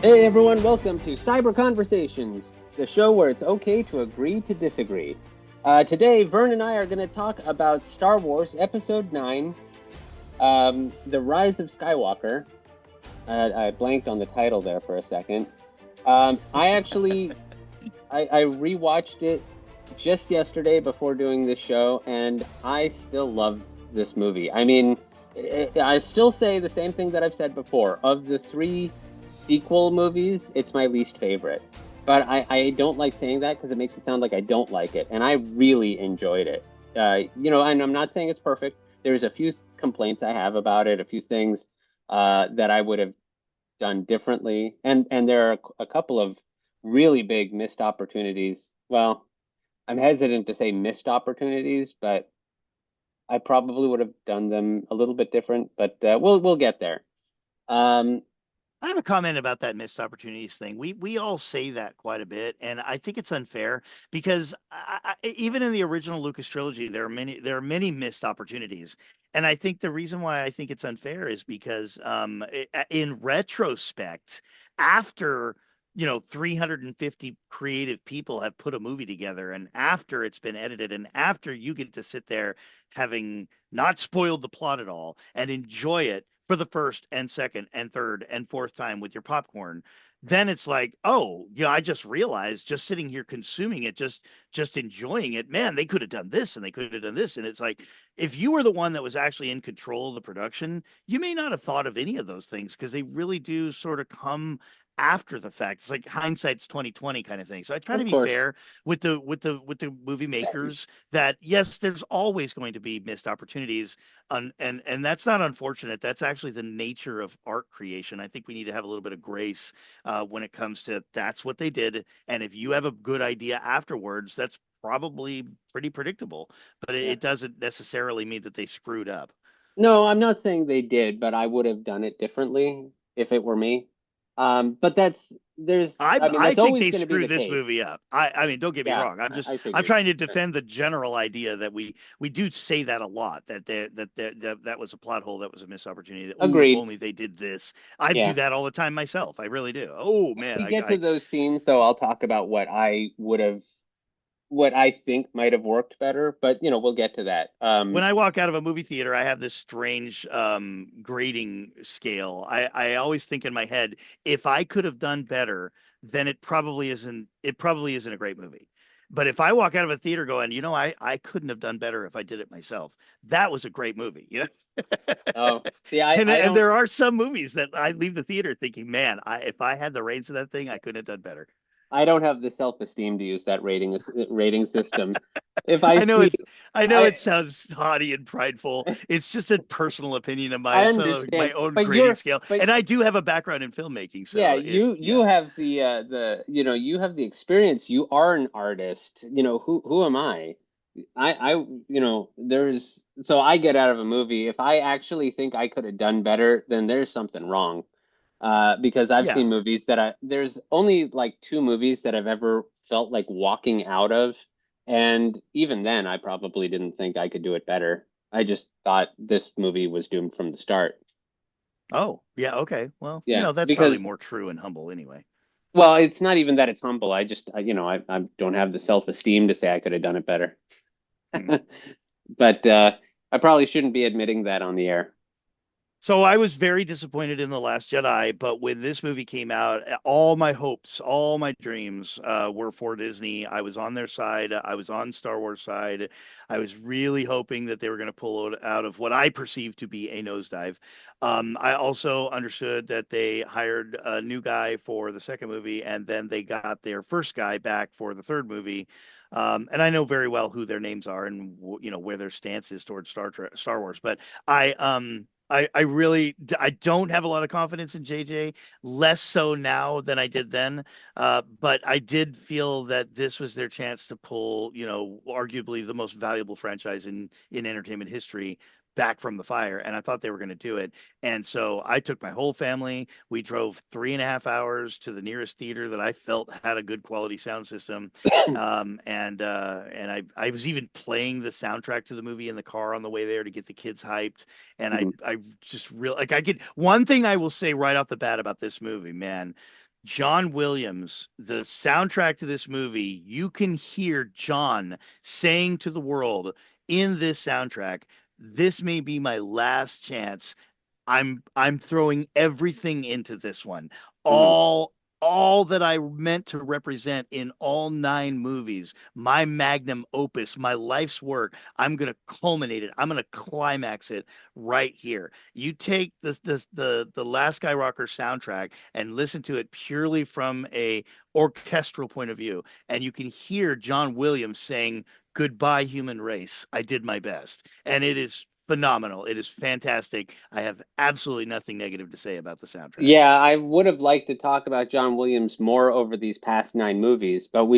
Hey everyone, welcome to Cyber Conversations, the show where it's okay to agree to disagree. Today, Vern and I are going to talk about Star Wars Episode 9, The Rise of Skywalker. I blanked on the title there for a second. I rewatched it just yesterday before doing this show, and I still love this movie. I mean, I still say the same thing that I've said before. Of the three sequel movies, it's my least favorite. But I don't like saying that because it makes it sound like I don't like it, and I really enjoyed it. And I'm not saying it's perfect. There's a few complaints I have about it, a few things that I would have done differently, and there are a couple of really big missed opportunities. Well, I'm hesitant to say missed opportunities, but I probably would have done them a little bit different. But we'll get there. Um, I have a comment about that missed opportunities thing. We all say that quite a bit, and I think it's unfair because even in the original Lucas trilogy, there are many missed opportunities, and I think the reason why I think it's unfair is because in retrospect, after 350 creative people have put a movie together, and after it's been edited, and after you get to sit there having not spoiled the plot at all and enjoy it for the first and second and third and fourth time with your popcorn, then it's like, oh, I just realized, just sitting here consuming it, just enjoying it, man, they could have done this and they could have done this. And it's like, if you were the one that was actually in control of the production, you may not have thought of any of those things because they really do sort of come after the fact. It's like hindsight's 2020 kind of thing. So I try to of be course, fair with the movie makers, that yes, there's always going to be missed opportunities, and that's not unfortunate. That's actually the nature of art creation. I think we need to have a little bit of grace when it comes to that's what they did. And if you have a good idea afterwards, that's probably pretty predictable. But it, yeah. it doesn't necessarily mean that they screwed up. No, I'm not saying they did, but I would have done it differently if it were me. But I I mean, I that's think always they going to be the screwed this case. movie up. I mean, don't get me Yeah, wrong. I I'm figured. trying to Right. defend the general idea that we do say that a lot, that was a plot hole, that was a missed opportunity. That, oh, if Agreed. only they did this. I do Yeah. that all the time myself. I really do. Oh When man, we I get to I those scenes, though, I'll talk about what I think might have worked better, but we'll get to that. when I walk out of a movie theater, I have this strange grading scale. I always think in my head, if I could have done better, then it probably isn't a great movie. But if I walk out of a theater going, I couldn't have done better if I did it myself. That was a great movie, Oh, see, I and don't. there are some movies that I leave the theater thinking, man, if I had the reins of that thing, I couldn't have done better. I don't have the self-esteem to use that rating system. If I I know see, it's I know I it sounds haughty and prideful. It's just a personal opinion of I mine, so my understand, own but grading scale. but And I do have a background in filmmaking, yeah, so you have you have the experience. You are an artist. Who am I? I there's so I get out of a movie if I actually think I could have done better, then there's something wrong. Because I've yeah. seen movies there's only like two movies that I've ever felt like walking out of, and even then I probably didn't think I could do it better. I just thought this movie was doomed from the start. Oh, yeah, okay. Well, Yeah, that's probably because more true and humble anyway. well, it's not even that it's humble. I just I don't have the self-esteem to say I could have done it better. Hmm. But I probably shouldn't be admitting that on the air. So I was very disappointed in The Last Jedi, but when this movie came out, all my hopes, all my dreams were for Disney. I was on their side. I was on Star Wars side. I was really hoping that they were going to pull out of what I perceived to be a nosedive. I also understood that they hired a new guy for the second movie, and then they got their first guy back for the third movie. And I know very well who their names are and where their stance is towards Star Wars, but I I don't have a lot of confidence in JJ, less so now than I did then. But I did feel that this was their chance to pull, arguably the most valuable franchise in entertainment history back from the fire, and I thought they were going to do it. And so I took my whole family. We drove 3.5 hours to the nearest theater that I felt had a good quality sound system. And I was even playing the soundtrack to the movie in the car on the way there to get the kids hyped. And I Mhm. I just real like I could one thing I will say right off the bat about this movie, man. John Williams, the soundtrack to this movie, you can hear John saying to the world in this soundtrack, this may be my last chance. I'm throwing everything into this one. Mhm. All that I meant to represent in all nine movies, my magnum opus, my life's work, I'm gonna culminate it. I'm gonna climax it right here. You take the Last Skywalker soundtrack and listen to it purely from a orchestral point of view, and you can hear John Williams saying, "Goodbye, human race. I did my best," and it is phenomenal. It is fantastic. I have absolutely nothing negative to say about the soundtrack. Yeah, I would have liked to talk about John Williams more over these past nine movies, but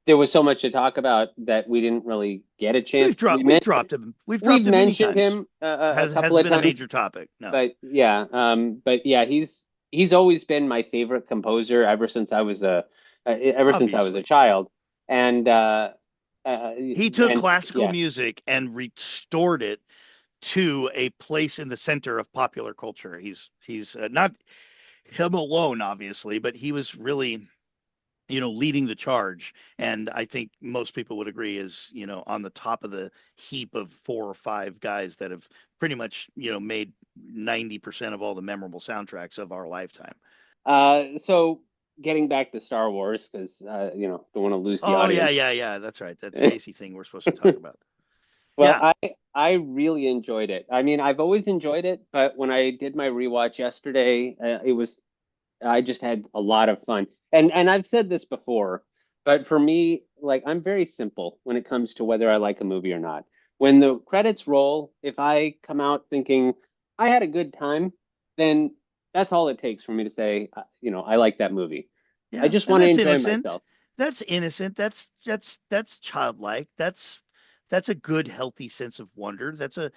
there was so much to talk about that we didn't really get a chance. We've dropped him. We've We've dropped him many mentioned times. him a couple Hasn't of been a times, major topic. No, but yeah, he's always been my favorite composer ever since I was a obviously. child, and He took and classical yeah. music and restored it to a place in the center of popular culture. He's not him alone, obviously, but he was really, leading the charge. And I think most people would agree is, on the top of the heap of four or five guys that have pretty much, made 90% of all the memorable soundtracks of our lifetime. So getting back to Star Wars, because don't want to lose the Oh yeah, audience. yeah, yeah. That's right. That spacey thing we're supposed to talk about. Well, Yeah, I really enjoyed it. I mean, I've always enjoyed it, but when I did my rewatch yesterday, I just had a lot of fun. And I've said this before, but for me, like I'm very simple when it comes to whether I like a movie or not. When the credits roll, if I come out thinking I had a good time, then that's all it takes for me to say, I like that movie. I yeah. just And want to that's enjoy innocent. myself. That's innocent. That's childlike. That's a good, healthy sense of wonder. That's a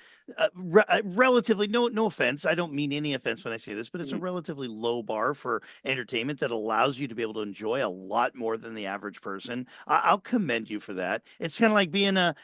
relatively, no offense. I don't mean any offense when I say this, but it's a Mhm. relatively low bar for entertainment that allows you to be able to enjoy a lot more than the average person. I'll commend you for that. It's kind of like being a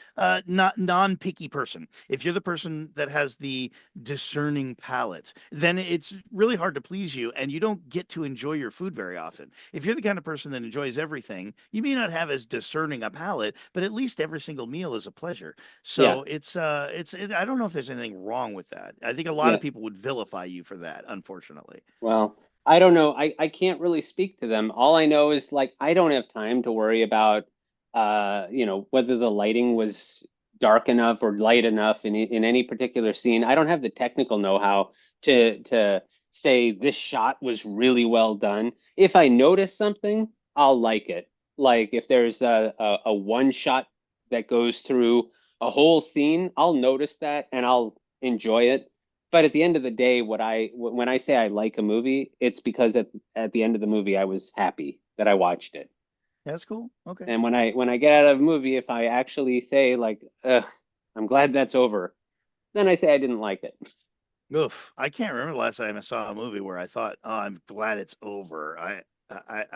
not non-picky person. If you're the person that has the discerning palate, then it's really hard to please you, and you don't get to enjoy your food very often. If you're the kind of person that enjoys everything, you may not have as discerning a palate, but at least every single meal is a pleasure. Yeah, So I don't know if there's anything wrong with that. I think a lot of yeah. people would vilify you for that, unfortunately. Well, I don't know. I can't really speak to them. All I know is like I don't have time to worry about whether the lighting was dark enough or light enough in any particular scene. I don't have the technical know-how to say this shot was really well done. If I notice something, I'll like it. Like if there's a one shot that goes through a whole scene, I'll notice that and I'll enjoy it. But at the end of the day, when I say I like a movie, it's because at the end of the movie I was happy that I watched it. That's cool. Okay. And when I get out of a movie, if I actually say like, Ugh, I'm glad that's over, then I say I didn't like it. Oof. I can't remember the last time I saw a movie where I thought, "Oh, I'm glad it's over." I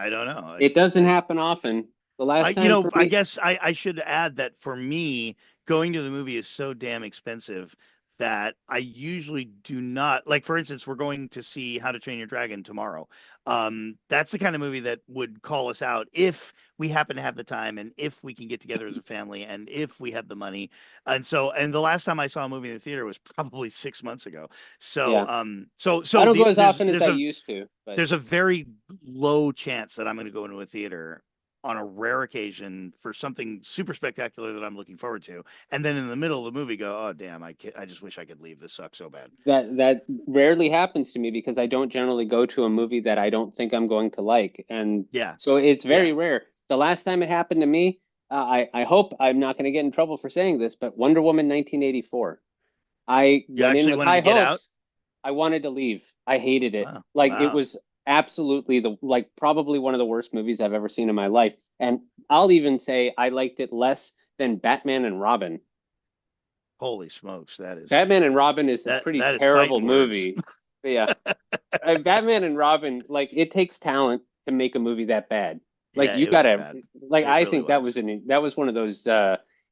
don't know. It doesn't happen often. The last time for I me, guess I should add that for me, going to the movie is so damn expensive that I usually do not like, for instance, we're going to see How to Train Your Dragon tomorrow. That's the kind of movie that would call us out if we happen to have the time and if we can get together as a family and if we have the money. And the last time I saw a movie in the theater was probably 6 months ago. yeah, So, I so don't go the, as often as I used to, but there's a very low chance that I'm going to go into a theater on a rare occasion for something super spectacular that I'm looking forward to, and then in the middle of the movie go, "Oh damn, I just wish I could leave. This sucks so bad." that rarely happens to me because I don't generally go to a movie that I don't think I'm going to like, and Yeah, so it's yeah. very rare. The last time it happened to me, I hope I'm not going to get in trouble for saying this, but Wonder Woman 1984. I You went in actually with wanted to high get out? hopes. I wanted to leave. I hated it. Wow, Like it wow. was absolutely probably one of the worst movies I've ever seen in my life. And I'll even say I liked it less than Batman and Robin. Holy smokes, that is Batman and Robin is a pretty that is terrible fighting words. movie. But yeah, Batman and Robin, like it takes talent to make a movie that bad. Like Yeah, you it was gotta, bad. like It I really think was. that was one of those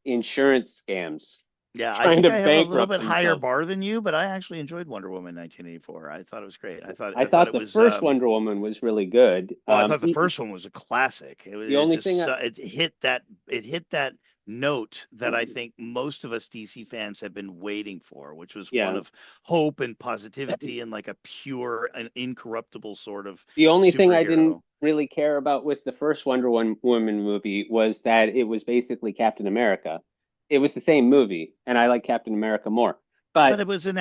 insurance scams. Yeah, I trying think to I have a little bankrupt bit higher themselves. bar than you, but I actually enjoyed Wonder Woman 1984. I thought it was great. I I thought thought it the was first Wonder Woman was really good. well, I thought the first one was a classic. The It only thing just I, it hit that note that I think most of us DC fans have been waiting for, which was one yeah, of hope and positivity and like a pure and incorruptible sort of the only thing I didn't superhero. really care about with the first Woman movie was that it was basically Captain America. It was the same movie, and I like Captain America more. But But it was that's an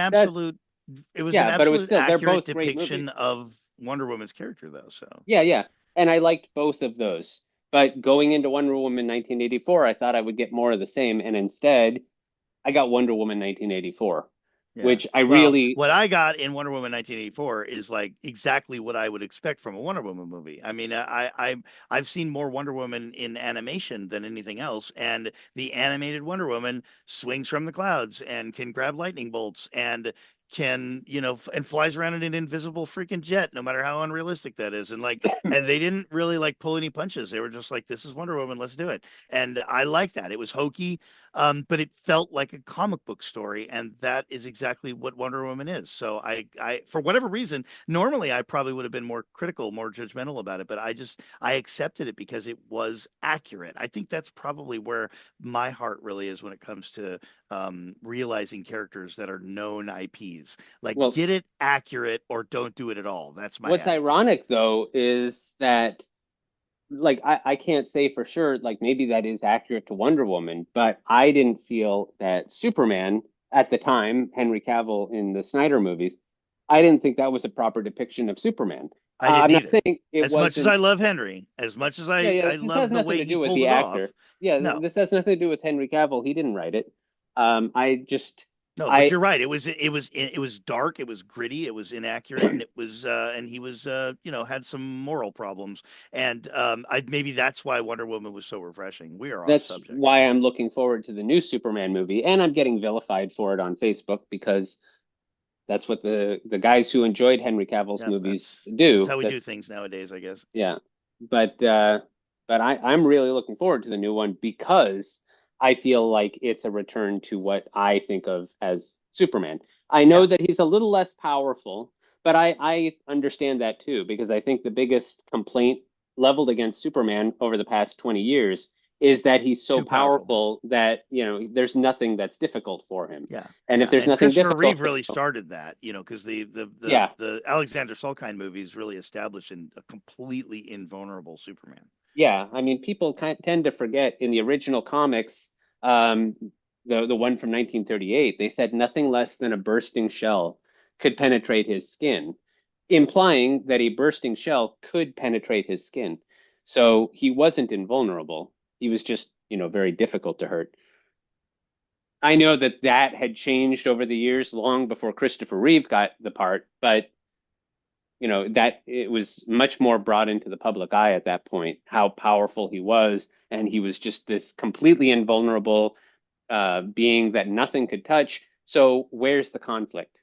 yeah, but it was absolute still they're accurate both great movies. depiction of Wonder Woman's character, though. So Yeah, yeah. And I liked both of those. But going into Wonder Woman 1984, I thought I would get more of the same, and instead I got Wonder Woman 1984, yeah. which I Well, really, what I got in Wonder Woman 1984 is like exactly what I would expect from a Wonder Woman movie. I mean, I've seen more Wonder Woman in animation than anything else, and the animated Wonder Woman swings from the clouds and can grab lightning bolts and can, and flies around in an invisible freaking jet, no matter how unrealistic that is. And they didn't really like pull any punches. They were just like, this is Wonder Woman, let's do it. And I like that. It was hokey, but it felt like a comic book story, and that is exactly what Wonder Woman is. So for whatever reason, normally I probably would have been more critical, more judgmental about it, but I accepted it because it was accurate. I think that's probably where my heart really is when it comes to realizing characters that are known IPs. Like, well, get it accurate or don't do it at all. That's my what's attitude. ironic though is that like I can't say for sure, like maybe that is accurate to Wonder Woman, but I didn't feel that Superman at the time, Henry Cavill in the Snyder movies, I didn't think that was a proper depiction of Superman. I didn't I'm not either. saying it As much as wasn't. I love Henry, as much as Yeah, yeah. I This has love the nothing way to he do with pulled the it off, actor. Yeah, no. this has nothing to do with Henry Cavill. He didn't write it. I just, No, but I you're right. It was dark, it was gritty, it was inaccurate, and it was and he was had some moral problems. And I maybe that's why Wonder Woman was so refreshing. We are off that's subject. why I'm looking forward to the new Superman movie, and I'm getting vilified for it on Facebook because that's what the guys who enjoyed Henry Cavill's Yeah, movies that's do. how we do That's things nowadays, I guess. yeah. But I'm really looking forward to the new one because I feel like it's a return to what I think of as Superman. I know Yeah, that he's a little less powerful, but I understand that too because I think the biggest complaint leveled against Superman over the past 20 years is that he's so too powerful. powerful that, there's nothing that's difficult for him. Yeah, And if yeah. there's And nothing Christopher difficult Reeve for really him, started that, because yeah, the Alexander Salkind movies really established in a completely invulnerable Superman. yeah, I mean, people tend to forget in the original comics, um, the one from 1938, they said nothing less than a bursting shell could penetrate his skin, implying that a bursting shell could penetrate his skin. So he wasn't invulnerable. He was just, very difficult to hurt. I know that that had changed over the years, long before Christopher Reeve got the part, but that it was much more brought into the public eye at that point how powerful he was, and he was just this completely invulnerable being that nothing could touch. So where's the conflict?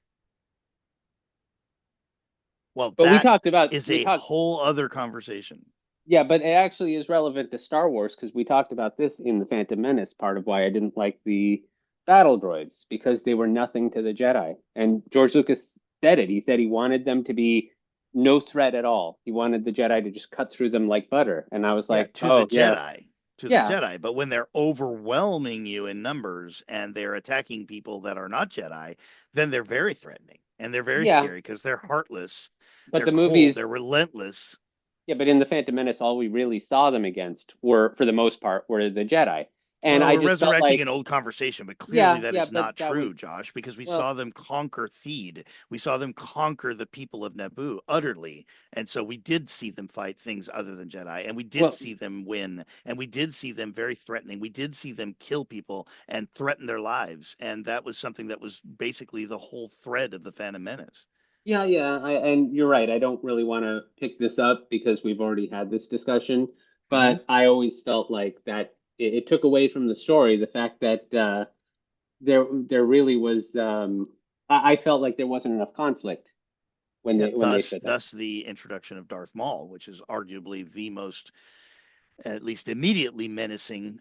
Well, But that is we a talked whole other conversation. yeah, but it actually is relevant to Star Wars because we talked about this in the Phantom Menace. Part of why I didn't like the battle droids because they were nothing to the Jedi, and George Lucas said it. He said he wanted them to be no threat at all. He wanted the Jedi to just cut through them like butter. And I was Yeah, like, oh yeah, to the yeah, Jedi. But when they're overwhelming you in numbers and they're attacking people that are not Jedi, then they're very threatening and they're very yeah. scary because they're heartless, But they're the cold, they're movies, relentless. yeah, but in the Phantom Menace, all we really saw them against were, for the most part, were the Jedi. And Well, I we're just felt resurrecting like, an old conversation, but clearly yeah, that yeah, is but not that true, was, Josh, because we well, saw them conquer Theed. We saw them conquer the people of Naboo utterly. And so we did see them fight things other than Jedi, and we did well, see them win, and we did see them very threatening. We did see them kill people and threaten their lives. And that was something that was basically the whole thread of the Phantom Menace. yeah, yeah, and you're right. I don't really want to pick this up because we've already had this discussion, Hmm. but I always felt like that it took away from the story the fact that there really was I felt like there wasn't enough conflict when Yeah, they said that. thus the introduction of Darth Maul, which is arguably the most at least immediately menacing,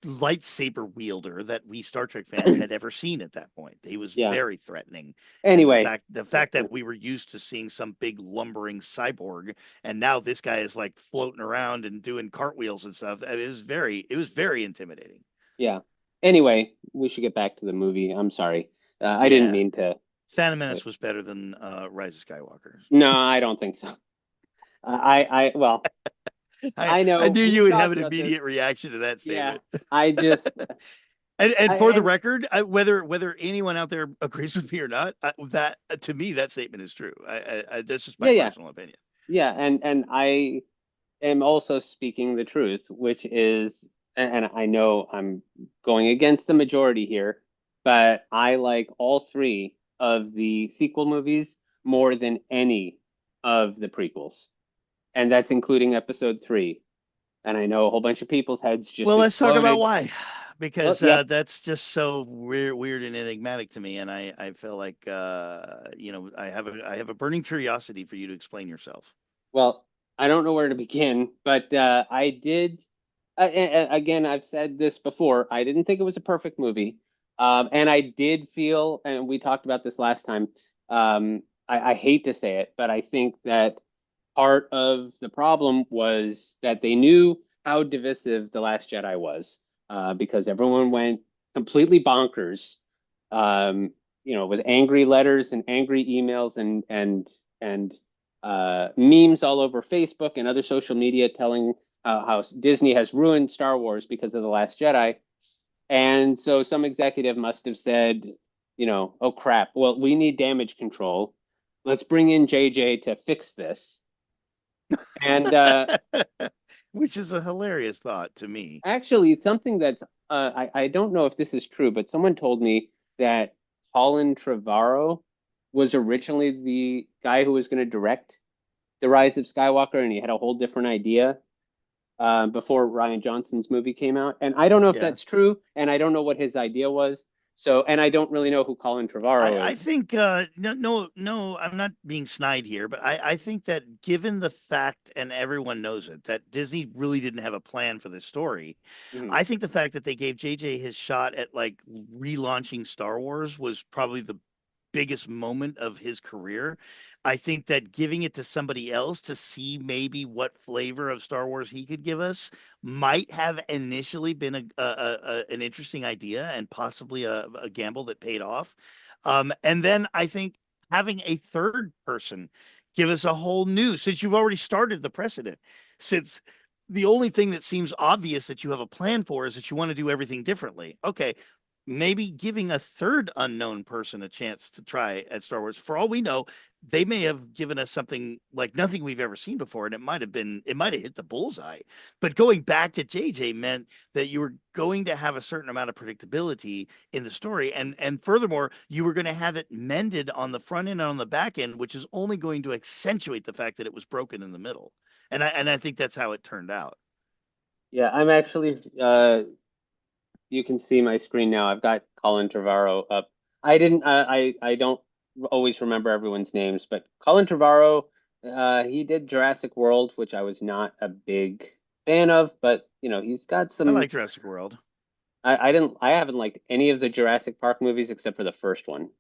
lightsaber wielder that we Star Trek fans had ever seen at that point. He was Yeah. very threatening, and the Anyway, fact the fact that we were used to seeing some big lumbering cyborg, and now this guy is like floating around and doing cartwheels and stuff. It was very intimidating. yeah. Anyway, we should get back to the movie. I'm sorry. I didn't Yeah, mean to. Phantom uh, Menace was better than Rise of Skywalker. No, I don't think so. Well, I I I know knew you we've would have talked an about this. immediate reaction to that Yeah. statement. I just, And I, for the and record, whether anyone out there agrees with me or not, that to me that statement is true. That's just my yeah, yeah, personal opinion. yeah. And I am also speaking the truth, which is, and I know I'm going against the majority here, but I like all three of the sequel movies more than any of the prequels. And that's including episode three. And I know a whole bunch of people's heads just Well, let's talk about exploded. why, Well, because yep. that's just so weird and enigmatic to me, and I feel like I have a burning curiosity for you to explain yourself. Well, I don't know where to begin, but I did. Again, I've said this before. I didn't think it was a perfect movie, and I did feel, and we talked about this last time. I hate to say it, but I think that part of the problem was that they knew how divisive The Last Jedi was, because everyone went completely bonkers, with angry letters and angry emails and memes all over Facebook and other social media telling how Disney has ruined Star Wars because of The Last Jedi. And so some executive must have said, oh crap, well, we need damage control. Let's bring in JJ to fix this. And Which is a hilarious thought to me. actually, it's something that's, I don't know if this is true, but someone told me that Colin Trevorrow was originally the guy who was going to direct The Rise of Skywalker, and he had a whole different idea before Ryan Johnson's movie came out. And I don't know if Yeah. that's true, and I don't know what his idea was. So, and I don't really know who Colin Trevorrow I is. think no, I'm not being snide here, but I think that given the fact, and everyone knows it, that Disney really didn't have a plan for this story. Mhm. I think the fact that they gave JJ his shot at like relaunching Star Wars was probably the biggest moment of his career. I think that giving it to somebody else to see maybe what flavor of Star Wars he could give us might have initially been an interesting idea and possibly a gamble that paid off. And then I think having a third person give us a whole new, since you've already started the precedent, since the only thing that seems obvious that you have a plan for is that you want to do everything differently. Okay, maybe giving a third unknown person a chance to try at Star Wars. For all we know, they may have given us something like nothing we've ever seen before, and it might have hit the bullseye. But going back to JJ meant that you were going to have a certain amount of predictability in the story, and furthermore, you were going to have it mended on the front end and on the back end, which is only going to accentuate the fact that it was broken in the middle. And I think that's how it turned out. Yeah, I'm actually, you can see my screen now. I've got Colin Trevorrow up. I didn't, I don't always remember everyone's names, but Colin Trevorrow, he did Jurassic World, which I was not a big fan of, but he's got I some. like Jurassic World. I haven't liked any of the Jurassic Park movies except for the first one.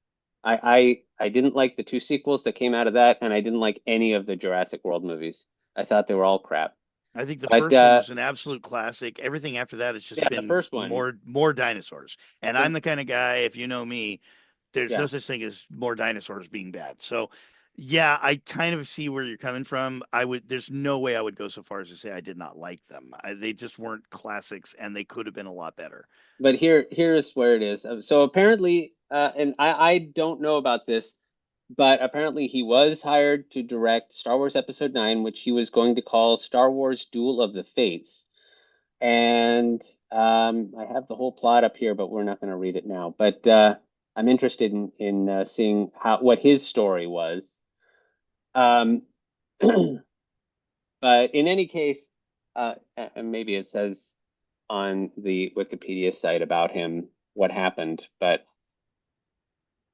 I didn't like the two sequels that came out of that, and I didn't like any of the Jurassic World movies. I thought they were all crap. I think the But first one was an absolute classic. Everything after that has just yeah, the been first one, more dinosaurs. And the I'm the kind of guy, if you know me, there's no yeah. such thing as more dinosaurs being bad. So, yeah, I kind of see where you're coming from. There's no way I would go so far as to say I did not like them. They just weren't classics, and they could have been a lot better. But here's where it is. So apparently, and I don't know about this, but apparently he was hired to direct Star Wars Episode 9, which he was going to call Star Wars Duel of the Fates. And I have the whole plot up here, but we're not going to read it now. But I'm interested in seeing what his story was. Um, but in any case, and maybe it says on the Wikipedia site about him what happened. But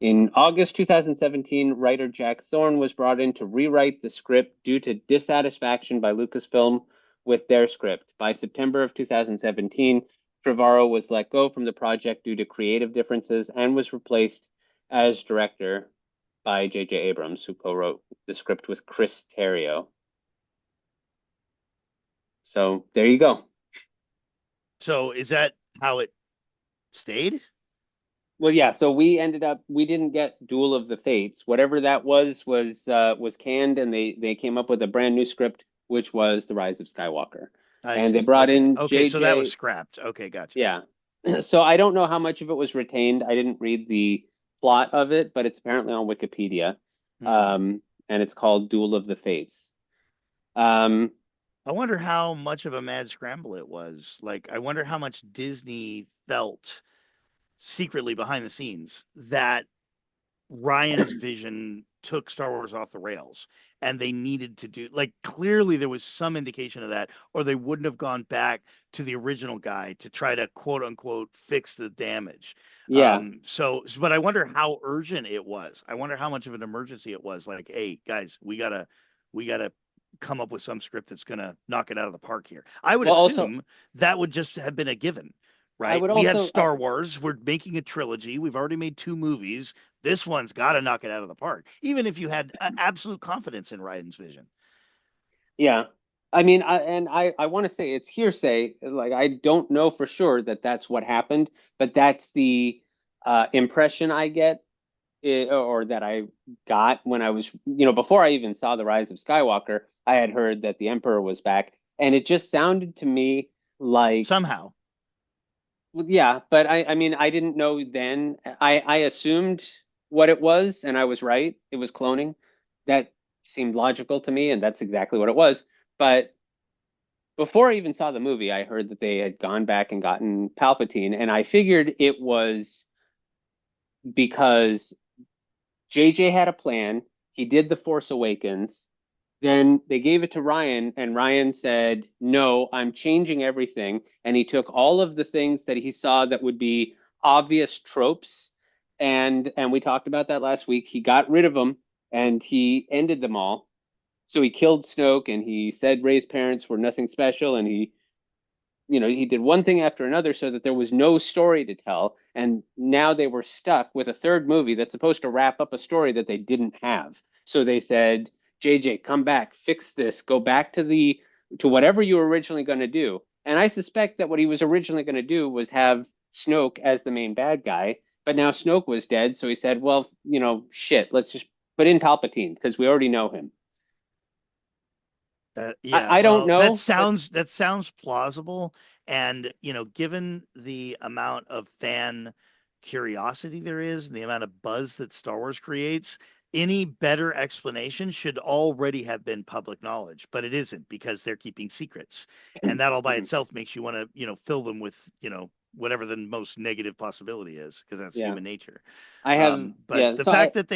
in August 2017, writer Jack Thorne was brought in to rewrite the script due to dissatisfaction by Lucasfilm with their script. By September of 2017, Trevorrow was let go from the project due to creative differences and was replaced as director by J.J. Abrams, who co-wrote the script with Chris Terrio. So there you go. So is that how it stayed? Well, yeah, so we didn't get Duel of the Fates. Whatever that was canned, and they came up with a brand new script, which was The Rise of Skywalker. I And they see. brought Okay. in Okay. So that was JJ. scrapped. Okay. Gotcha. Yeah. So I don't know how much of it was retained. I didn't read the plot of it, but it's apparently on Wikipedia. Hmm. Um, and it's called Duel of the Fates. Um, I wonder how much of a mad scramble it was. Like, I wonder how much Disney felt secretly behind the scenes that Ryan's vision took Star Wars off the rails and they needed to do like clearly there was some indication of that, or they wouldn't have gone back to the original guy to try to quote unquote fix the damage. yeah. But I wonder how urgent it was. I wonder how much of an emergency it was. Like, hey guys, we gotta come up with some script that's gonna knock it out of the park here. I would Well, also, assume that would just have been a given, I right? would We have also, Star Wars. We're making a trilogy. We've already made two movies. This one's got to knock it out of the park, even if you had absolute confidence in Ryan's vision. yeah. I mean, I want to say it's hearsay. Like, I don't know for sure that that's what happened, but that's the impression I get, or that I got when I was, before I even saw The Rise of Skywalker, I had heard that the Emperor was back, and it just sounded to me like, Somehow. well, yeah, but I mean, I didn't know then. I assumed what it was, and I was right. It was cloning. That seemed logical to me, and that's exactly what it was. But before I even saw the movie, I heard that they had gone back and gotten Palpatine, and I figured it was because JJ had a plan. He did The Force Awakens. Then they gave it to Ryan, and Ryan said, "No, I'm changing everything." And he took all of the things that he saw that would be obvious tropes, and we talked about that last week. He got rid of them and he ended them all. So he killed Snoke, and he said Rey's parents were nothing special, and he did one thing after another so that there was no story to tell. And now they were stuck with a third movie that's supposed to wrap up a story that they didn't have. So they said, JJ, come back, fix this, go back to whatever you were originally going to do. And I suspect that what he was originally going to do was have Snoke as the main bad guy, but now Snoke was dead, so he said, well, shit, let's just put in Palpatine because we already know him. I, Yeah, I don't well, that know. That's sounds that sounds plausible, and given the amount of fan curiosity there is, and the amount of buzz that Star Wars creates, any better explanation should already have been public knowledge, but it isn't because they're keeping secrets, and that all by itself makes you want to, fill them with, whatever the most negative possibility is, because that's yeah. human nature. I have But yeah. So I the fact that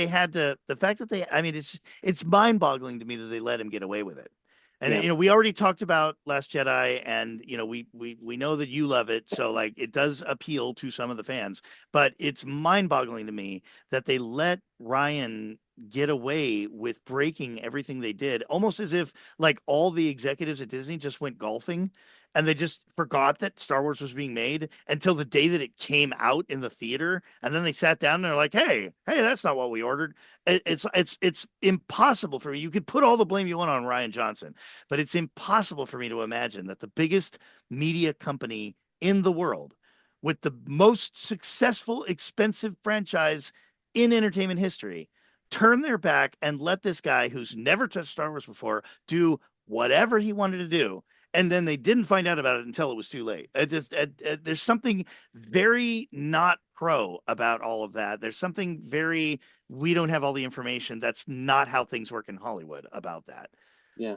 they, I mean, it's mind-boggling to me that they let him get away with it. And yeah. we already talked about Last Jedi, and we know that you love it, so like it does appeal to some of the fans. But it's mind-boggling to me that they let Ryan get away with breaking everything they did, almost as if like all the executives at Disney just went golfing and they just forgot that Star Wars was being made until the day that it came out in the theater, and then they sat down and they're like, hey, that's not what we ordered. It's impossible for me. You could put all the blame you want on Ryan Johnson, but it's impossible for me to imagine that the biggest media company in the world, with the most successful, expensive franchise in entertainment history, turn their back and let this guy who's never touched Star Wars before do whatever he wanted to do. And then they didn't find out about it until it was too late. There's something very not pro about all of that. There's something very, we don't have all the information. That's not how things work in Hollywood about that. Yeah.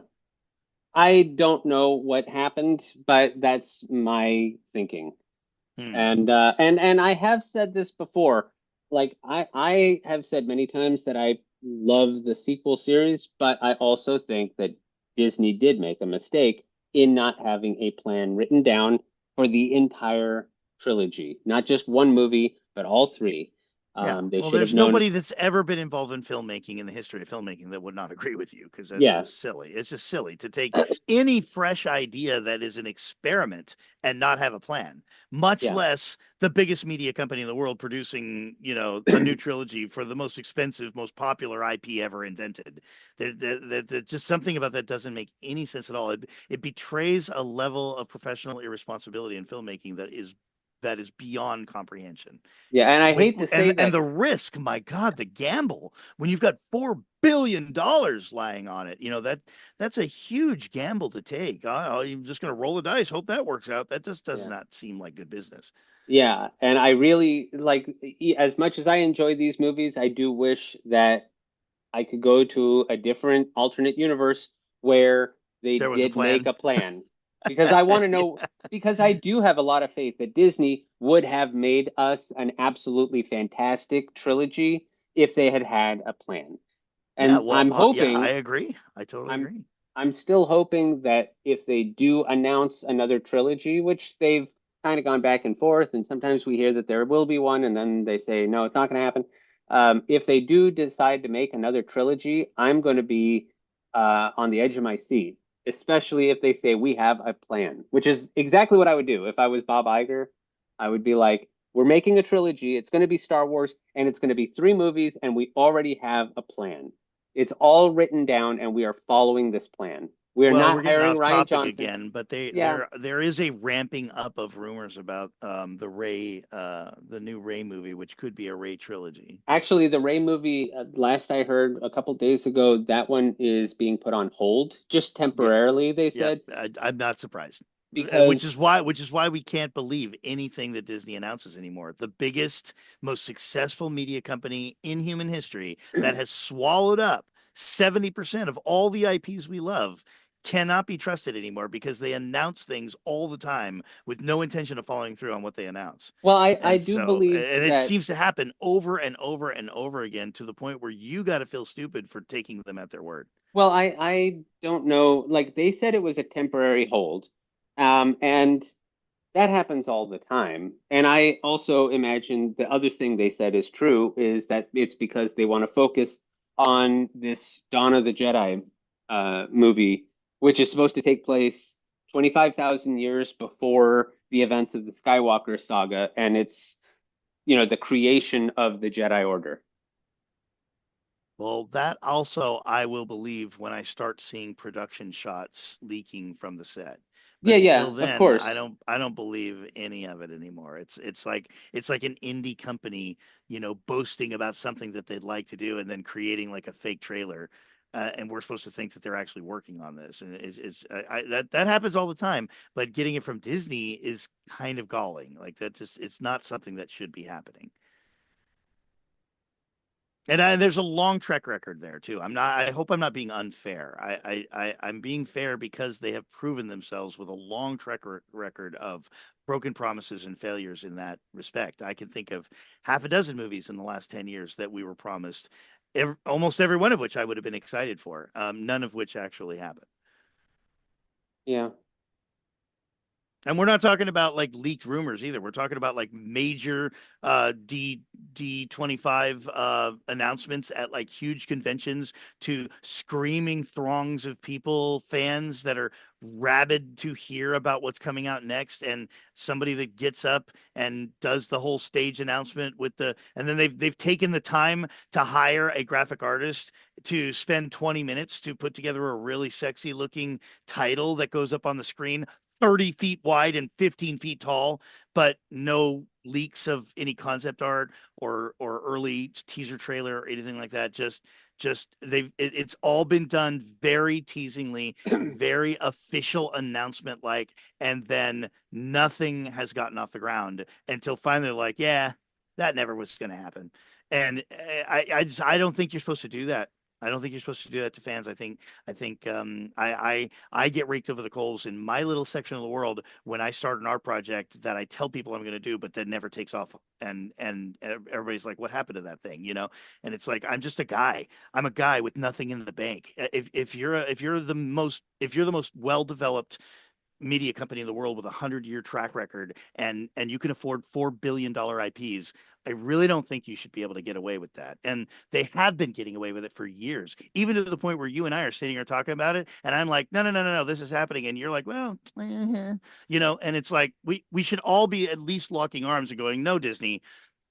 I don't know what happened, but that's my thinking. Hmm. And I have said this before. Like, I have said many times that I love the sequel series, but I also think that Disney did make a mistake in not having a plan written down for the entire trilogy, not just one movie, but all three. Yeah. They Well, should have there's known. nobody that's ever been involved in filmmaking in the history of filmmaking that would not agree with you because that's Yeah, just silly. It's just silly to take any fresh idea that is an experiment and not have a plan, much yeah, less the biggest media company in the world producing, a new trilogy for the most expensive, most popular IP ever invented. There's just something about that doesn't make any sense at all. It betrays a level of professional irresponsibility in filmmaking that is beyond comprehension. yeah. And I When hate to say and that. the risk, my God, the gamble when you've got $4 billion lying on it, that's a huge gamble to take. You're just going to roll the dice, hope that works out. That just does Yeah. not seem like good business. Yeah, and I really like, as much as I enjoy these movies, I do wish that I could go to a different alternate universe where they There was a did make plan. a plan. Because I want to Yeah, know, because I do have a lot of faith that Disney would have made us an absolutely fantastic trilogy if they had had a plan. yeah. And Well, yeah, I agree. I totally I'm agree. I'm still hoping that if they do announce another trilogy, which they've kind of gone back and forth, and sometimes we hear that there will be one, and then they say no, it's not going to happen. If they do decide to make another trilogy, I'm going to be on the edge of my seat, especially if they say we have a plan, which is exactly what I would do if I was Bob Iger. I would be like, we're making a trilogy. It's going to be Star Wars, and it's going to be three movies, and we already have a plan. It's all written down, and we are following this plan. We are Well, not we're getting hiring off Ryan topic Johnson. again, but Yeah, there is a ramping up of rumors about the new Ray movie, which could be a Ray trilogy. actually, the Ray movie, last I heard a couple days ago, that one is being put on hold, just Yeah, temporarily, they yeah, said, I'm not surprised. Which because, is why we can't believe anything that Disney announces anymore. The biggest, most successful media company in human history that has swallowed up 70% of all the IPs we love cannot be trusted anymore because they announce things all the time with no intention of following through on what they announce. well, I And do so, believe and it that. seems to happen over and over and over again to the point where you got to feel stupid for taking them at their word. Well, I don't know. Like they said, it was a temporary hold, and that happens all the time. And I also imagine the other thing they said is true is that it's because they want to focus on this Dawn of the Jedi movie, which is supposed to take place 25,000 years before the events of the Skywalker saga, and it's, the creation of the Jedi Order. Well, that also I will believe when I start seeing production shots leaking from the set. Yeah, But yeah, until of then, course. I don't believe any of it anymore. It's like an indie company, boasting about something that they'd like to do and then creating like a fake trailer. And we're supposed to think that they're actually working on this, and that happens all the time. But getting it from Disney is kind of galling. Like that just it's not something that should be happening. And there's a long track record there too. I hope I'm not being unfair. I'm being fair because they have proven themselves with a long record of broken promises and failures in that respect. I can think of half a dozen movies in the last 10 years that we were promised, almost every one of which I would have been excited for, none of which actually happened. Yeah. And we're not talking about like leaked rumors either. We're talking about like major D25 announcements at like huge conventions to screaming throngs of people, fans that are rabid to hear about what's coming out next, and somebody that gets up and does the whole stage announcement and then they've taken the time to hire a graphic artist to spend 20 minutes to put together a really sexy looking title that goes up on the screen 30 feet wide and 15 feet tall, but no leaks of any concept art or early teaser trailer or anything like that. Just it's all been done very teasingly, very official announcement like, and then nothing has gotten off the ground until finally like, yeah, that never was going to happen. And I don't think you're supposed to do that. I don't think you're supposed to do that to fans. I get raked over the coals in my little section of the world when I start an art project that I tell people I'm going to do, but that never takes off. And everybody's like, "What happened to that thing?" And it's like I'm just a guy. I'm a guy with nothing in the bank. If you're the most well developed media company in the world with a 100-year track record, and you can afford $4 billion IPs. I really don't think you should be able to get away with that. And they have been getting away with it for years, even to the point where you and I are sitting here talking about it, and I'm like, no, no, no, no, no, this is happening, and you're like, well, and it's like we should all be at least locking arms and going, no, Disney,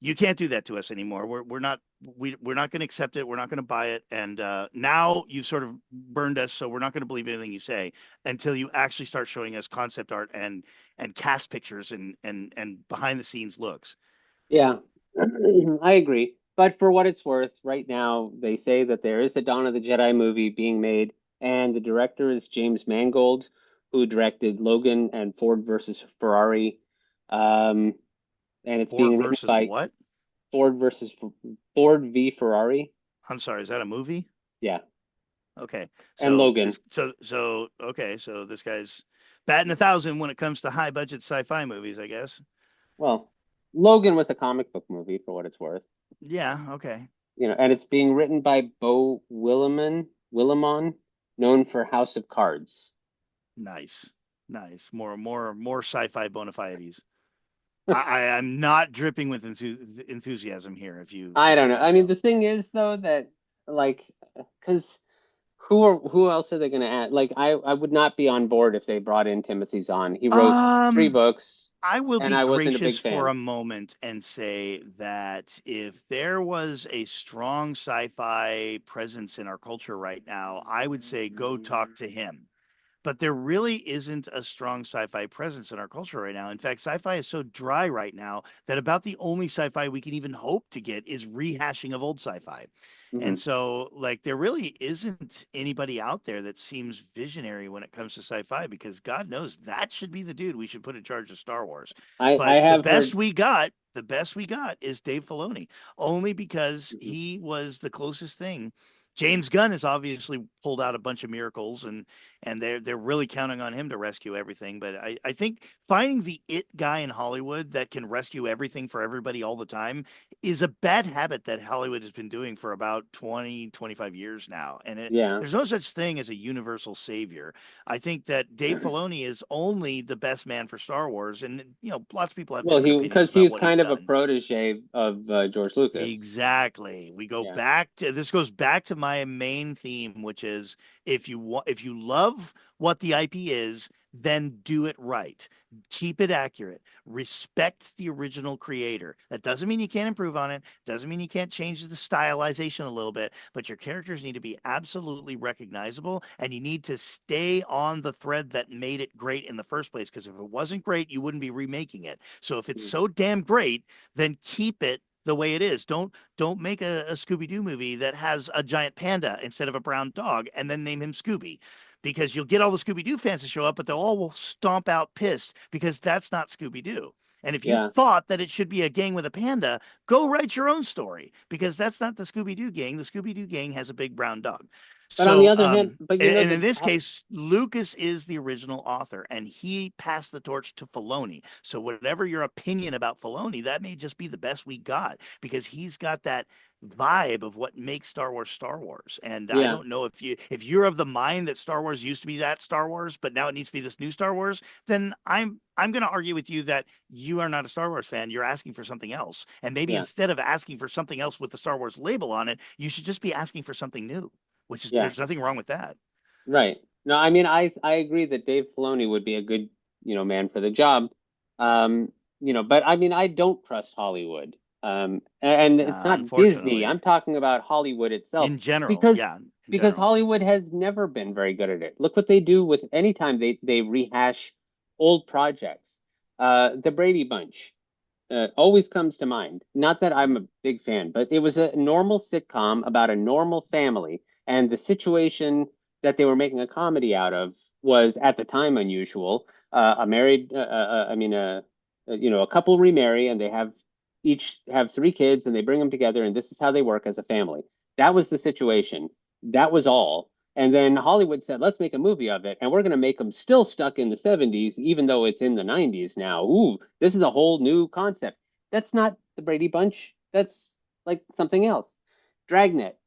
you can't do that to us anymore. We're not going to accept it. We're not going to buy it. And now you've sort of burned us, so we're not going to believe anything you say until you actually start showing us concept art and cast pictures and behind the scenes looks. Yeah, I agree. But for what it's worth, right now they say that there is a Dawn of the Jedi movie being made, and the director is James Mangold, who directed Logan and Ford versus Ferrari. Um, and it's being Ford written versus by what? Ford versus Ford v Ferrari. I'm sorry, is that a movie? Yeah, Okay, and so Logan. this guy's batting 1,000 when it comes to high budget sci-fi movies, I guess. Well, Logan was a comic book movie for what it's worth. Yeah, okay. And it's being written by Beau Willimon, known for House of Cards. Nice. Nice. More sci-fi bona fides. I'm not dripping with enthusiasm here. I If you don't know. can I mean, tell. the thing is though that like, because who else are they going to add? Like, I would not be on board if they brought in Timothy Zahn. He wrote three Um, books, I will and be I wasn't a gracious big for fan. a moment and say that if there was a strong sci-fi presence in our culture right now, I would say go talk to him. But there really isn't a strong sci-fi presence in our culture right now. In fact, sci-fi is so dry right now that about the only sci-fi we can even hope to get is rehashing of old sci-fi. And Hmm. so, like, there really isn't anybody out there that seems visionary when it comes to sci-fi because God knows that should be the dude we should put in charge of Star Wars. I But have heard. the best we got is Dave Filoni, only because Mhm. he was the closest thing. James Gunn has obviously pulled out a bunch of miracles, and they're really counting on him to rescue everything. But I think finding the it guy in Hollywood that can rescue everything for everybody all the time is a bad habit that Hollywood has been doing for about 20, 25 years now. And Yeah. there's no such thing as a universal savior. I think that Dave Filoni is only the best man for Star Wars, and lots of people have Well, different he opinions because about he's what he's kind of a done. protege of George Lucas. Exactly. We go Yeah. back to this goes back to my main theme, which is if you love what the IP is, then do it right. Keep it accurate. Respect the original creator. That doesn't mean you can't improve on it. Doesn't mean you can't change the stylization a little bit, but your characters need to be absolutely recognizable and you need to stay on the thread that made it great in the first place because if it wasn't great, you wouldn't be remaking it. So if it's Mm. so damn great, then keep it the way it is. Don't make a Scooby Doo movie that has a giant panda instead of a brown dog and then name him Scooby. Because you'll get all the Scooby Doo fans to show up, but they'll all will stomp out pissed because that's not Scooby Doo. And if you Yeah. thought that it should be a gang with a panda, go write your own story because that's not the Scooby Doo gang. The Scooby Doo gang has a big brown dog. But on the So, other hand, but you know and that in this case, Lucas is the original author, and he passed the torch to Filoni. So, whatever your opinion about Filoni, that may just be the best we got because he's got that vibe of what makes Star Wars Star Wars. And I yeah, don't know if you're of the mind that Star Wars used to be that Star Wars, but now it needs to be this new Star Wars, then I'm going to argue with you that you are not a Star Wars fan. You're asking for something else. And maybe yeah, instead of asking for something else with the Star Wars label on it, you should just be asking for something new, which is yeah. there's nothing wrong with that. Right. No, I mean, I agree that Dave Filoni would be a good, man for the job. But I mean, I don't trust Hollywood. And it's not Disney. Unfortunately, I'm talking about Hollywood itself in general, because yeah, in because general. Hollywood has never been very good at it. Look what they do with anytime they rehash old projects. The Brady Bunch always comes to mind. Not that I'm a big fan, but it was a normal sitcom about a normal family, and the situation that they were making a comedy out of was at the time unusual. A married, I mean, a couple remarry, and they each have three kids, and they bring them together, and this is how they work as a family. That was the situation. That was all. And then Hollywood said, let's make a movie of it. And we're going to make them still stuck in the 70s, even though it's in the 90s now. Ooh, this is a whole new concept. That's not the Brady Bunch. That's like something else. Dragnet.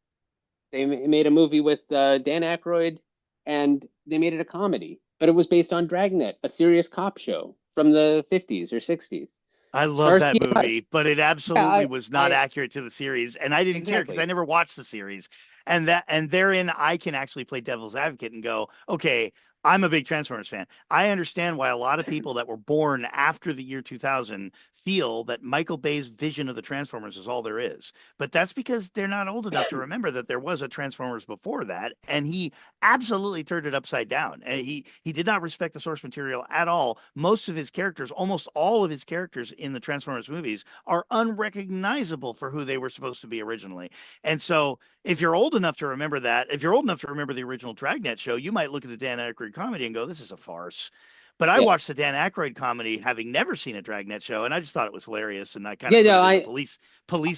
They made a movie with Dan Aykroyd and they made it a comedy. but it was based on Dragnet, a serious cop show from the 50s or 60s. I love Starsky that and Hutch. movie, but it Yeah, absolutely was not I accurate to the series, and I didn't care because I exactly. never watched the series. And therein I can actually play devil's advocate and go, okay, I'm a big Transformers fan. I understand why a lot of people that were born after the year 2000 feel that Michael Bay's vision of the Transformers is all there is. But that's because they're not old enough to remember that there was a Transformers before that, and he absolutely turned it upside down. And he did not respect the source material at all. Most of his characters, almost all of his characters in the Transformers movies, are unrecognizable for who they were supposed to be originally. And so, if you're old enough to remember that, if you're old enough to remember the original Dragnet show, you might look at the Dan Aykroyd comedy and go, "This is a farce." But I Yeah. watched the Dan Aykroyd comedy having never seen a Dragnet show, and I just thought it was hilarious. And I kind of Yeah, put no, it in the police,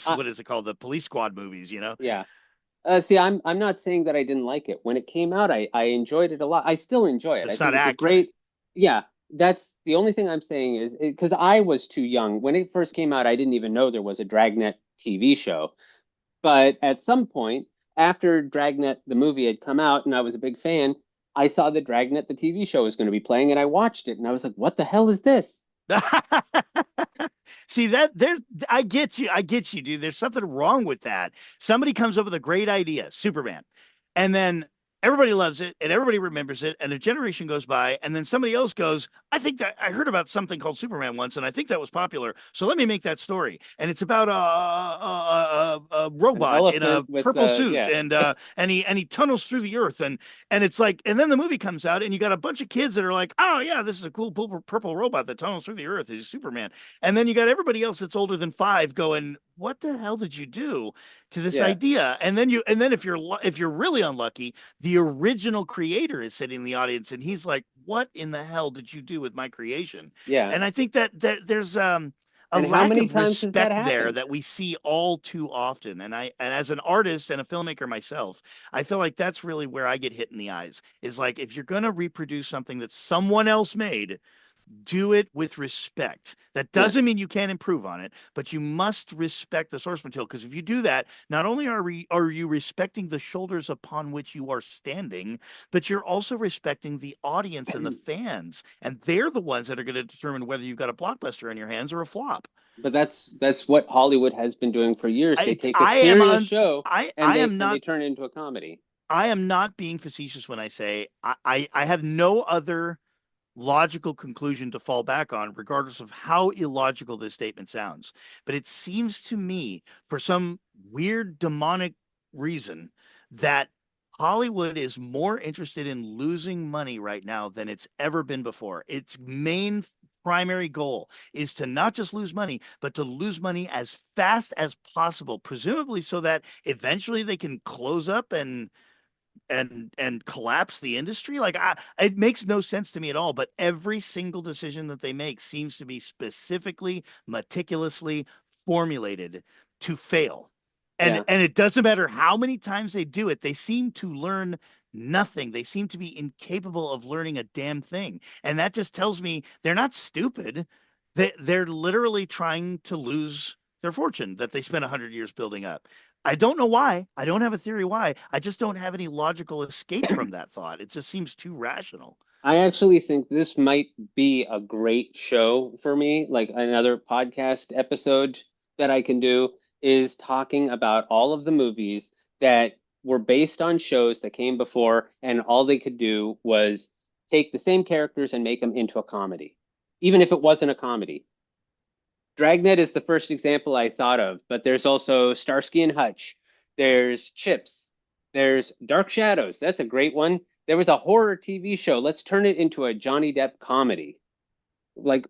I what is it called? The police squad movies, you know? yeah. See, I'm not saying that I didn't like it. When it came out, I enjoyed it a lot. I still enjoy it. I It's think not it's a accurate. great, yeah, that's the only thing I'm saying is because I was too young. When it first came out, I didn't even know there was a Dragnet TV show. But at some point, after Dragnet, the movie had come out and I was a big fan, I saw that Dragnet, the TV show, was going to be playing and I watched it and I was like, what the hell is this? See that there's I get you, dude. There's something wrong with that. Somebody comes up with a great idea, Superman, and then everybody loves it and everybody remembers it, and a generation goes by, and then somebody else goes, I think that I heard about something called Superman once, and I think that was popular. So let me make that story. And it's about a An robot in a elephant with purple suit, yeah, and he tunnels through the earth, and it's like, and then the movie comes out, and you got a bunch of kids that are like, oh yeah, this is a cool purple robot that tunnels through the earth. He's Superman. And then you got everybody else that's older than five going, what the hell did you do to this yeah, idea? And then if you're really unlucky, the original creator is sitting in the audience and he's like, what in the hell did you do with my creation? yeah. And I think that there's a And how lack many of times has that respect there happened? that we see all too often. And as an artist and a filmmaker myself, I feel like that's really where I get hit in the eyes. Is like, if you're going to reproduce something that someone else made, do it with respect. That Yeah. doesn't mean you can't improve on it, but you must respect the source material. Because if you do that, not only are you respecting the shoulders upon which you are standing, but you're also respecting the audience and the fans, and they're the ones that are going to determine whether you've got a blockbuster in your hands or a flop. But that's what Hollywood has been doing for years. They take a I am serious on. show and I am they not. turn it into a comedy. I am not being facetious when I say I have no other logical conclusion to fall back on, regardless of how illogical this statement sounds. But it seems to me, for some weird demonic reason, that Hollywood is more interested in losing money right now than it's ever been before. Its main primary goal is to not just lose money, but to lose money as fast as possible, presumably so that eventually they can close up and collapse the industry. Like, it makes no sense to me at all, but every single decision that they make seems to be specifically meticulously formulated to fail. and Yeah. and it doesn't matter how many times they do it, they seem to learn nothing. They seem to be incapable of learning a damn thing, and that just tells me they're not stupid. They're literally trying to lose their fortune that they spent 100 years building up. I don't know why. I don't have a theory why. I just don't have any logical escape from that thought. It just seems too rational. I actually think this might be a great show for me, like another podcast episode that I can do is talking about all of the movies that were based on shows that came before, and all they could do was take the same characters and make them into a comedy, even if it wasn't a comedy. Dragnet is the first example I thought of, but there's also Starsky and Hutch. There's Chips. There's Dark Shadows. That's a great one. There was a horror TV show. Let's turn it into a Johnny Depp comedy. Like,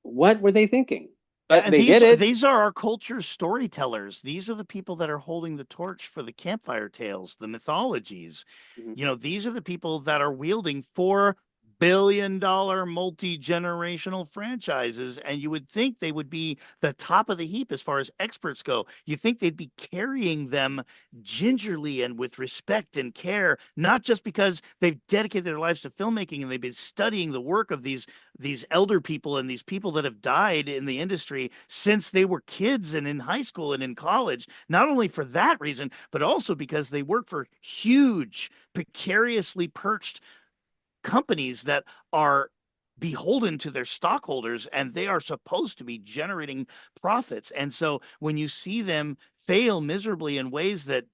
what were they thinking? Yeah, But and they did it. these are our culture's storytellers. These are the people that are holding the torch for the campfire tales, the mythologies. Mhm. These are the people that are wielding $4 billion multi-generational franchises, and you would think they would be the top of the heap as far as experts go. You think they'd be carrying them gingerly and with respect and care, not just because they've dedicated their lives to filmmaking and they've been studying the work of these elder people and these people that have died in the industry since they were kids and in high school and in college, not only for that reason, but also because they work for huge, precariously perched companies that are beholden to their stockholders, and they are supposed to be generating profits. And so when you see them fail miserably in ways that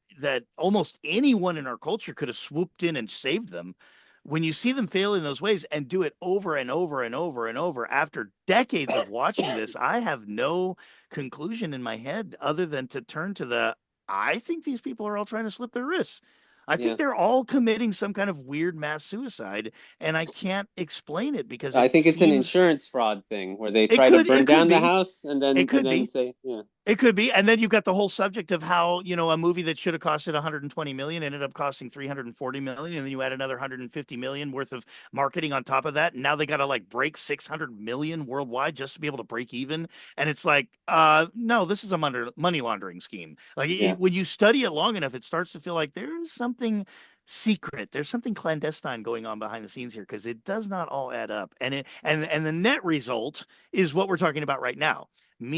almost anyone in our culture could have swooped in and saved them, when you see them fail in those ways and do it over and over and over and over after decades of watching this, I have no conclusion in my head other than to turn to I think these people are all trying to slip their wrists. I think Yeah. they're all committing some kind of weird mass suicide, and I can't explain it because I it think it's an seems insurance fraud thing where they it try to could burn it could down the be house and it then could be say, yeah, it could be. And then you've got the whole subject of how, a movie that should have costed 120 million ended up costing 340 million. And then you add another 150 million worth of marketing on top of that. And now they got to like break 600 million worldwide just to be able to break even. And it's like, no, this is a money laundering scheme. Like yeah, when you study it long enough, it starts to feel like there's something secret. There's something clandestine going on behind the scenes here because it does not all add up. And the net result is what we're talking about right now,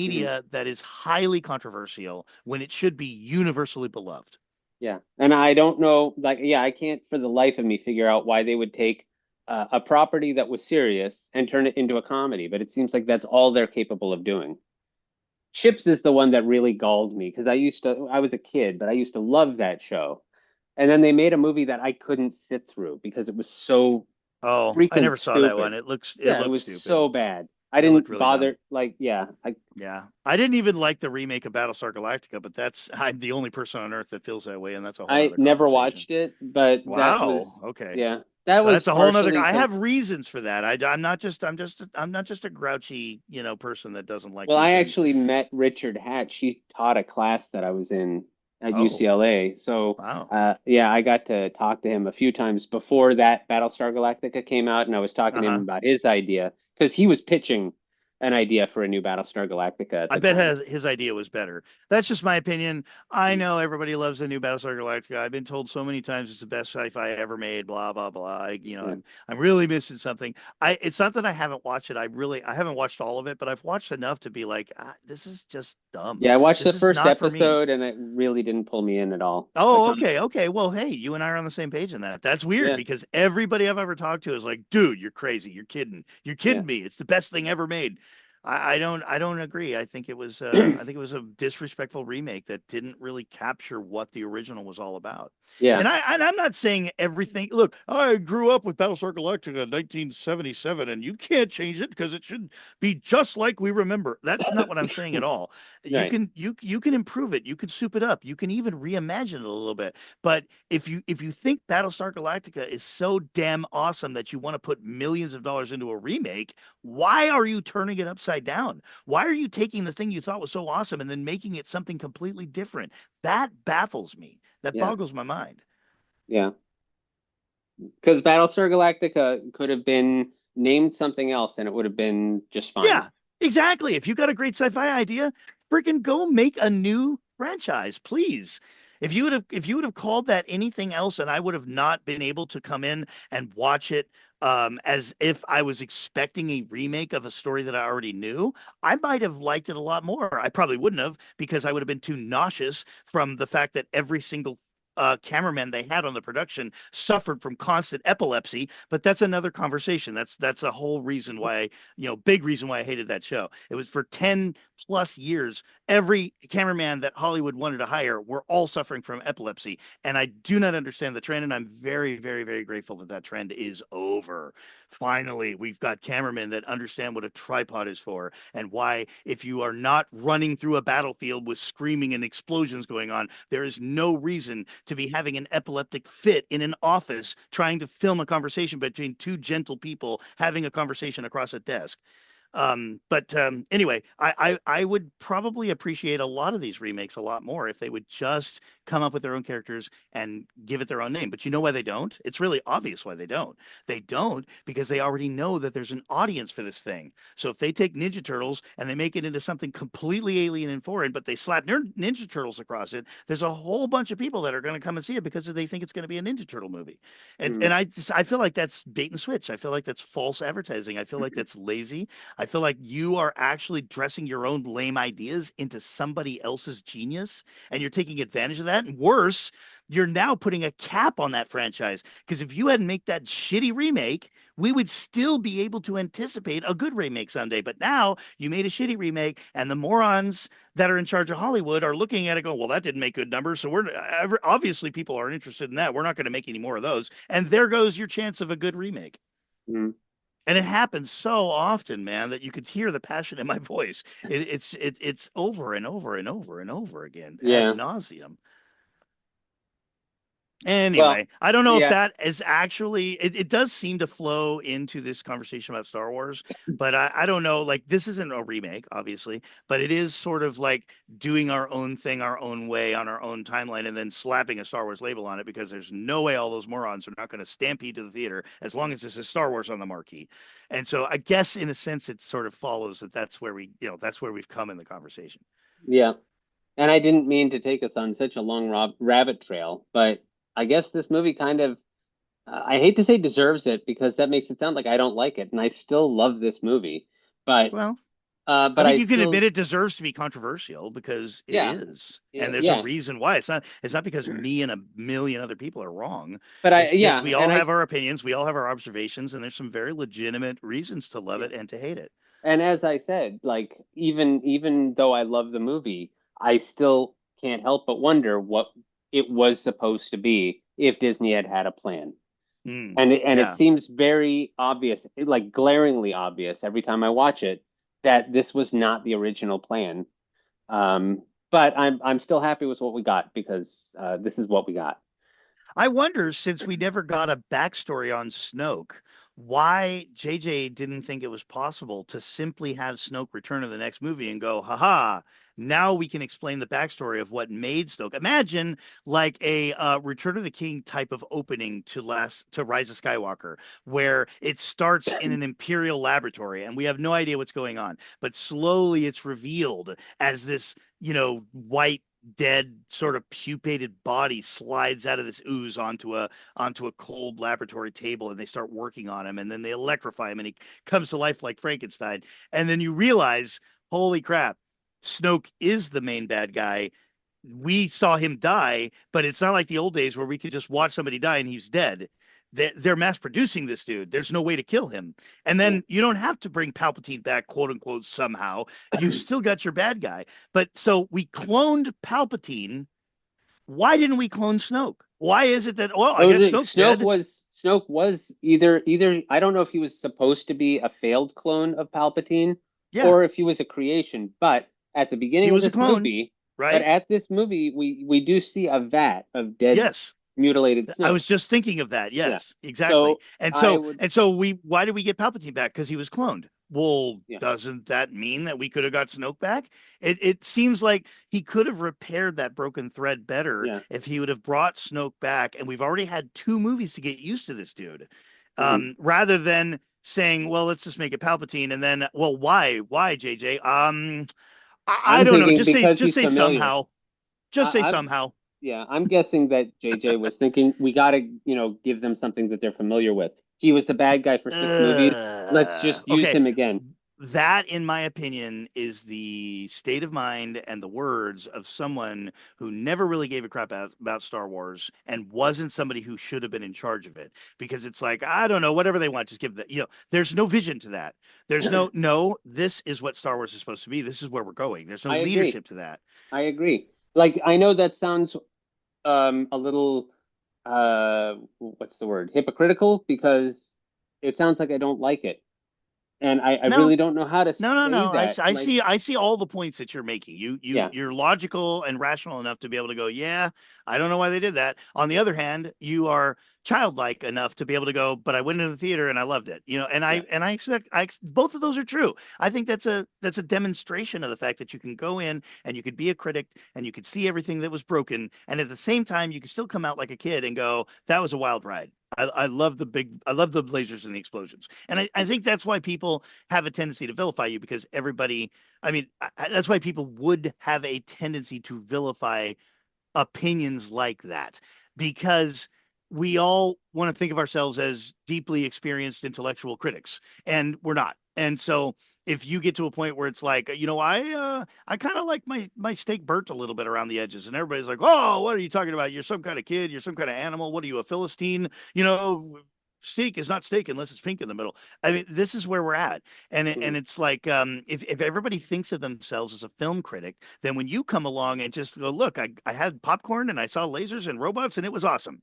mhm, media that is highly controversial when it should be universally beloved. yeah. And I don't know, like, yeah, I can't for the life of me figure out why they would take a property that was serious and turn it into a comedy, but it seems like that's all they're capable of doing. Chips is the one that really galled me because I was a kid, but I used to love that show. And then they made a movie that I couldn't sit through because it was so Oh, I freaking never saw that one. stupid. It Yeah, it looks was stupid. so bad. I It looked didn't really dumb. bother, like, yeah, Yeah. I didn't even like the remake of Battlestar Galactica, but I'm the only person on earth that feels that way, and that's a whole I nother never conversation. watched it, but Wow. Okay. yeah, that was That's a whole nother. partially I because, have reasons for that. I'm not just a grouchy, person that doesn't like well, I these things. actually met Richard Hatch. She taught a class that I was in at Oh, UCLA. So, wow. yeah, I got to talk to him a few times before that Battlestar Galactica came out, and I was talking to him Uh-huh. about his idea because he was pitching an idea for a new Battlestar Galactica at I the bet time. his idea was better. That's just my opinion. I know everybody loves the new Battlestar Galactica. I've been told so many times it's the best sci-fi ever made. Blah blah blah. Yeah. I'm really missing something. It's not that I haven't watched it. I haven't watched all of it, but I've watched enough to be like, this is just dumb. Yeah, I watched the This is first not for me. episode and it really didn't pull me in at all. I Oh, found, okay, okay. Well, hey, you and I are on the same page in that. That's weird yeah, because everybody I've ever talked to is like, dude, you're crazy. You're kidding. You're yeah. kidding me. It's the best thing ever made. I don't agree. I think it was a disrespectful remake that didn't really capture what the original was all about. Yeah. And I'm not saying everything. Look, I grew up with Battlestar Galactica in 1977, and you can't change it because it should be just like we remember. That's not what I'm saying at all. Right. You can improve it. You can soup it up. You can even reimagine it a little bit. But if you think Battlestar Galactica is so damn awesome that you want to put millions of dollars into a remake, why are you turning it upside down? Why are you taking the thing you thought was so awesome and then making it something completely different? That baffles me. That Yeah. boggles my mind. Yeah. Because Battlestar Galactica could have been named something else and it would have been just fine. Yeah, exactly. If you got a great sci-fi idea, freaking go make a new franchise, please. If you would have called that anything else, and I would have not been able to come in and watch it as if I was expecting a remake of a story that I already knew, I might have liked it a lot more. I probably wouldn't have because I would have been too nauseous from the fact that every single cameraman they had on the production suffered from constant epilepsy. But that's another conversation. That's a whole reason why, big reason why I hated that show. It was for 10 plus years. Every cameraman that Hollywood wanted to hire were all suffering from epilepsy, and I do not understand the trend. And I'm very, very, very grateful that that trend is over. Finally, we've got cameramen that understand what a tripod is for and why, if you are not running through a battlefield with screaming and explosions going on, there is no reason to be having an epileptic fit in an office trying to film a conversation between two gentle people having a conversation across a desk. But anyway, I would probably appreciate a lot of these remakes a lot more if they would just come up with their own characters and give it their own name. But you know why they don't? It's really obvious why they don't. They don't because they already know that there's an audience for this thing. So if they take Ninja Turtles and they make it into something completely alien and foreign, but they slap Ninja Turtles across it, there's a whole bunch of people that are going to come and see it because they think it's going to be a Ninja Turtle movie. And Mm. and I feel like that's bait and switch. I feel like that's false advertising. I feel like that's lazy. I feel like you are actually dressing your own lame ideas into somebody else's genius, and you're taking advantage of that. And worse, you're now putting a cap on that franchise. Because if you hadn't made that shitty remake, we would still be able to anticipate a good remake someday. But now you made a shitty remake, and the morons that are in charge of Hollywood are looking at it going, well, that didn't make good numbers. So we're obviously people aren't interested in that. We're not going to make any more of those. And there goes your chance of a good remake. Mm. And it happens so often, man, that you could hear the passion in my voice. It's over and over and over and over again ad Yeah. nauseum. Well, Anyway, I don't know if yeah. that is actually it does seem to flow into this conversation about Star Wars, but I don't know. Like this isn't a remake, obviously, but it is sort of like doing our own thing our own way on our own timeline and then slapping a Star Wars label on it because there's no way all those morons are not going to stampede to the theater as long as this is Star Wars on the marquee. And so I guess in a sense it sort of follows that that's where that's where we've come in the conversation. Yeah. And I didn't mean to take us on such a long rabbit trail, but I guess this movie kind of, I hate to say deserves it because that makes it sound like I don't like it, and I still love this movie. But Well, I but think I you can still, admit it deserves to be controversial because it yeah, is. yeah, And there's a yeah. reason why. It's not because me and a million other people are wrong. But It's because yeah, we all and have our opinions, we all have our observations, and there's some very legitimate reasons to love yeah. it and to hate it. And as I said, like even though I love the movie, I still can't help but wonder what it was supposed to be if Disney had had a plan. And it Yeah. seems very obvious, like glaringly obvious every time I watch it, that this was not the original plan. But I'm still happy with what we got because this is what we got. I wonder, since we never got a backstory on Snoke, why JJ didn't think it was possible to simply have Snoke return in the next movie and go, haha, now we can explain the backstory of what made Snoke. Imagine like a Return of the King type of opening to Rise of Skywalker, where it starts in an Imperial laboratory and we have no idea what's going on, but slowly it's revealed as this, white dead sort of pupated body slides out of this ooze onto a cold laboratory table and they start working on him and then they electrify him and he comes to life like Frankenstein and then you realize holy crap, Snoke is the main bad guy. We saw him die, but it's not like the old days where we could just watch somebody die and he's dead. They're mass producing this dude. There's no way to kill him. And Yeah. then you don't have to bring Palpatine back, quote unquote, somehow. You've still got your bad guy. But so we cloned Palpatine. Why didn't we clone Snoke? Why is it that, well, I Oh, guess Snoke's dead. Snoke was either I don't know if he was supposed to be a failed clone of Palpatine Yeah, or if he was a creation, but at the he beginning of was a this clone, movie, but right? at this movie we do see a vat of dead Yes. mutilated I Snoke. was just thinking of that. Yeah. Yes, exactly. So And I so would and so we why did we get Palpatine back? Because he was cloned. Well, yeah, doesn't that mean that we could have got Snoke back? It seems like he could have repaired that broken thread better yeah. if he would have brought Snoke back. And we've already had two movies to get used to this dude. Mhm. Rather than saying, well, let's just make it Palpatine and then, well, why, JJ? I I'm don't know. thinking Just say because just he's say familiar. somehow. Just say I'm somehow. Yeah, I'm guessing that JJ was thinking we got to, give them something that they're familiar with. He was the bad guy for 6 movies. Let's just use Okay. him again. That, in my opinion, is the state of mind and the words of someone who never really gave a crap about Star Wars and wasn't somebody who should have been in charge of it. Because it's like, I don't know, whatever they want, just give that, there's no vision to that. There's no, this is what Star Wars is supposed to be. This is where we're going. There's no I agree. leadership to that. I agree. Like I know that sounds a little what's the word? Hypocritical because it sounds like I don't like it. And I No, really don't know how to say No. that. Like, I see all the points that you're making. yeah, You're logical and rational enough to be able to go, yeah, I don't know why they did that. On the other hand, you are childlike enough to be able to go, but I went into the theater and I loved it. yeah, And I expect both of those are true. I think that's a demonstration of the fact that you can go in and you could be a critic and you could see everything that was broken, and at the same time you can still come out like a kid and go, that was a wild ride. I love the lasers and the explosions. And I think that's why people have a tendency to vilify you because everybody, I mean, that's why people would have a tendency to vilify opinions like that because we all want to think of ourselves as deeply experienced intellectual critics, and we're not. And so if you get to a point where it's like, I kind of like my steak burnt a little bit around the edges, and everybody's like, "Oh, what are you talking about? You're some kind of kid. You're some kind of animal. What are you, a Philistine? You know, steak is not steak unless it's pink in the middle." I mean, this is where we're at, and Mhm. it's like, if everybody thinks of themselves as a film critic, then when you come along and just go, "Look, I had popcorn and I saw lasers and robots and it was awesome,"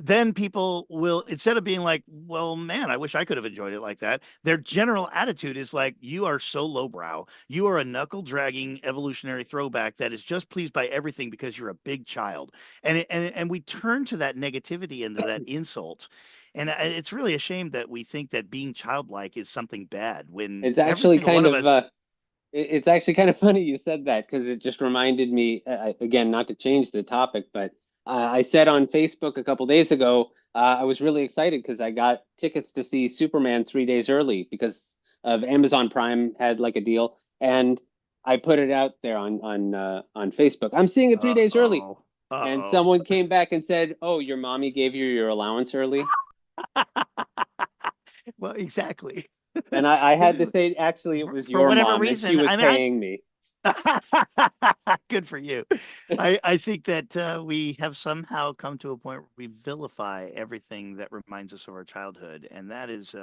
then people will, instead of being like, well, man, I wish I could have enjoyed it like that, their general attitude is like, you are so lowbrow. You are a knuckle dragging evolutionary throwback that is just pleased by everything because you're a big child. And we turn to that negativity and to that insult. And it's really a shame that we think that being childlike is something bad when It's every actually single one kind of of us. it's actually kind of funny you said that because it just reminded me again, not to change the topic, but I said on Facebook a couple days ago I was really excited because I got tickets to see Superman 3 days early because of Amazon Prime had like a deal, and I put it out there on Facebook. I'm seeing it 3 days early, Uh-oh. and Uh-oh. someone came back and said, "Oh, your mommy gave you your allowance early." Well, exactly. And I It's had to say, actually, it was for your whatever mom, and she reason. was I mean, I paying me. good for you. I think that we have somehow come to a point where we vilify everything that reminds us of our childhood, and that is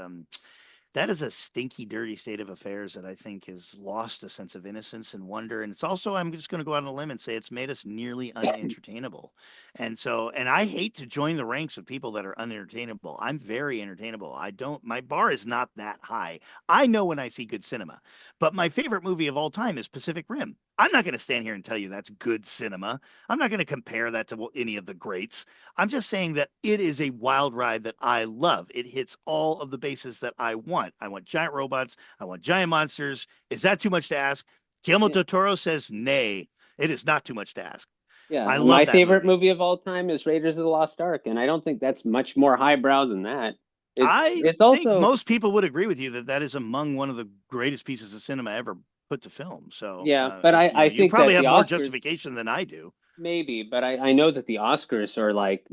a stinky, dirty state of affairs that I think has lost a sense of innocence and wonder. And it's also, I'm just going to go out on a limb and say it's made us nearly unentertainable. And so, and I hate to join the ranks of people that are unentertainable. I'm very entertainable. I don't, my bar is not that high. I know when I see good cinema, but my favorite movie of all time is Pacific Rim. I'm not going to stand here and tell you that's good cinema. I'm not going to compare that to any of the greats. I'm just saying that it is a wild ride that I love. It hits all of the bases that I want. I want giant robots. I want giant monsters. Is that too much to ask? Guillermo Yeah, del Toro says, nay, it is not too much to ask. yeah. I And my love that favorite movie. movie of all time is Raiders of the Lost Ark, and I don't think that's much more highbrow than that. I It's think also most people would agree with you that that is among one of the greatest pieces of cinema ever put to film. So, yeah, but I you think probably that the have more Oscars justification than I do. maybe, but I know that the Oscars are like,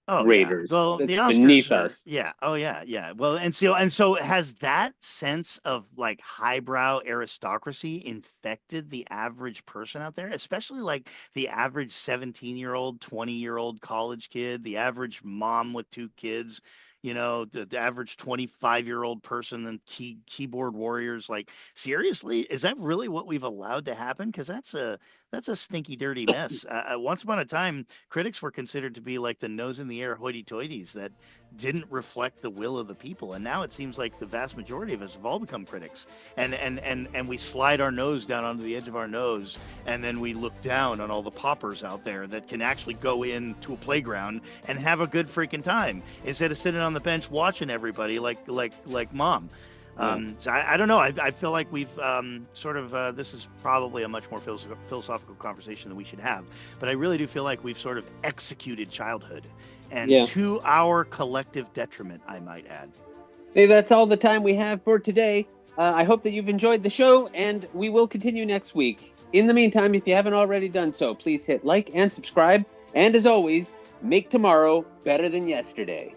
Oh yeah. Raiders. Well, the That's Oscars beneath are, us. yeah. Oh yeah, yeah. Well, and so has that sense of like highbrow aristocracy infected the average person out there, especially like the average 17-year-old, 20-year-old college kid, the average mom with two kids, the average 25-year-old person and keyboard warriors. Like, seriously, is that really what we've allowed to happen? Because that's a stinky, dirty mess. Once upon a time, critics were considered to be like the nose in the air hoity-toities that didn't reflect the will of the people, and now it seems like the vast majority of us have all become critics, and we slide our nose down onto the edge of our nose, and then we look down on all the paupers out there that can actually go into a playground and have a good freaking time instead of sitting on the bench watching everybody like mom. Yeah. So I don't know. I feel like we've sort of, this is probably a much more philosophical conversation than we should have, but I really do feel like we've sort of executed childhood, and Yeah. to our collective detriment, I might add. Hey, that's all the time we have for today. I hope that you've enjoyed the show, and we will continue next week. In the meantime, if you haven't already done so, please hit like and subscribe. And as always, make tomorrow better than yesterday.